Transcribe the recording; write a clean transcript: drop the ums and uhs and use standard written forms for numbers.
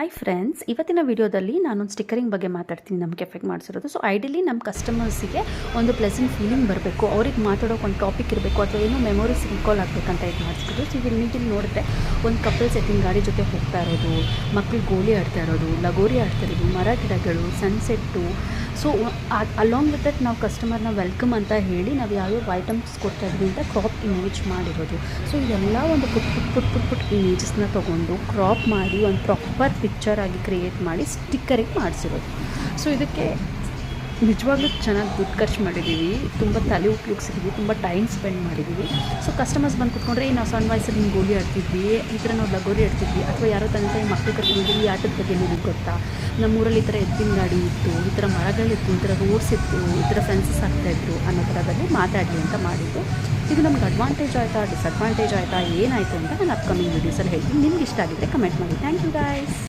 Hi friends, ಇವತ್ತಿನ ವಿಡಿಯೋದಲ್ಲಿ ನಾನೊಂದು ಸ್ಟಿಕ್ಕರಿಂಗ್ ಬಗ್ಗೆ ಮಾತಾಡ್ತೀನಿ. ನಮಗೆ ಎಫೆಕ್ಟ್ ಮಾಡಿಸಿರೋದು. ಸೊ ಐಡಿಯಲಿ ನಮ್ಮ ಕಸ್ಟಮರ್ಸಿಗೆ ಒಂದು ಪ್ಲೆಸೆಂಟ್ ಫೀಲಿಂಗ್ ಬರಬೇಕು, ಅವ್ರಿಗೆ ಮಾತಾಡೋಕೆ ಒಂದು ಟಾಪಿಕ್ ಇರಬೇಕು, ಅಥವಾ ಏನೋ ಮೆಮೊರೀಸ್ ರಿಕಾಲ್ ಆಗಬೇಕಂತ ಇದು ಮಾಡಿಸ್ಬೋದು. ಸೊ ಇಲ್ಲಿ ನೋಡಿದ್ರೆ ಒಂದು ಕಪಲ್ಸ್ ಎತ್ತಿನ ಗಾಡಿ ಜೊತೆ ಹೋಗ್ತಾ ಇರೋದು, ಮಕ್ಕಳು ಗೋಲಿ ಆಡ್ತಾ ಇರೋದು, ಲಗೋರಿ ಆಡ್ತಾ ಇರೋದು, ಮರ ಗಿಡಗಳು, sunset. So along with that ನಾವು ಕಸ್ಟಮರ್ನ ವೆಲ್ಕಮ್ ಅಂತ ಹೇಳಿ ನಾವು ಯಾವ್ಯಾವ ಐಟಮ್ಸ್ ಕೊಡ್ತಾ ಇದ್ವಿ ಅಂತ ಕ್ರಾಪ್ ಇಮೇಜ್ ಮಾಡಿರೋದು. ಸೊ ಇದೆಲ್ಲ ಒಂದು ಪುಟ್ ಇಮೇಜಸ್ನ ತೊಗೊಂಡು ಕ್ರಾಪ್ ಮಾಡಿ ಒಂದು ಪ್ರಾಪರ್ ಪಿಕ್ಚರ್ ಆಗಿ ಕ್ರಿಯೇಟ್ ಮಾಡಿ ಸ್ಟಿಕ್ಕರಿಗೆ ಮಾಡಿಸಿರೋದು. ಸೊ ಇದಕ್ಕೆ ನಿಜವಾಗ್ಲೂ ಚೆನ್ನಾಗಿ ದುಡ್ಡು ಖರ್ಚು ಮಾಡಿದ್ದೀವಿ, ತುಂಬ ತಲೆ ಉಪಯೋಗಿಸಿದ್ವಿ, ತುಂಬ ಟೈಮ್ ಸ್ಪೆಂಡ್ ಮಾಡಿದ್ದೀವಿ. ಸೊ ಕಸ್ಟಮರ್ಸ್ ಬಂದು ಕೂತ್ಕೊಂಡ್ರೆ ನಾವು ಸಣ್ಣ ವಯಸ್ಸಲ್ಲಿ ಹಿಂಗೆ ಗೋಲಿ ಆಡ್ತಿದ್ವಿ, ಈ ಥರ ನಾವು ಲಗೋರಿ ಆಡ್ತಿದ್ವಿ, ಅಥವಾ ಯಾರೋ ತಂದೆ ತಾಯಿ ಮಕ್ಕಳು ಕರ್ಕೊಂಡು ಈ ಆಟದ ಬಗ್ಗೆ ನಿಮಗೆ ಗೊತ್ತಾ, ನಮ್ಮೂರಲ್ಲಿ ಈ ಥರ ಎತ್ತಿನ ಗಾಡಿ ಇತ್ತು, ಈ ಥರ ಮರಗಳಿತ್ತು, ಈ ಥರ ರೋಡ್ಸ್ ಇತ್ತು, ಈ ಥರ ಫೆನ್ಸಸ್ ಆಗ್ತಾಯಿದ್ರು ಅನ್ನೋ ಥರದಲ್ಲಿ ಮಾತಾಡಲಿ ಅಂತ ಮಾಡಿದ್ದು. ಇದು ನಮ್ಗೆ ಅಡ್ವಾಂಟೇಜ್ ಆಯಿತಾ, ಡಿಸ್ಅಡ್ವಾಂಟೇಜ್ ಆಯಿತಾ, ಏನಾಯಿತು ಅಂತ ನಾನು ಅಪ್ಕಮಿಂಗ್ ವೀಡಿಯೋಸಲ್ಲಿ ಹೇಳ್ತೀನಿ. ನಿಮ್ಗೆ ಇಷ್ಟ ಆಗಿದ್ದರೆ ಕಮೆಂಟ್ ಮಾಡಿ. Thank you guys.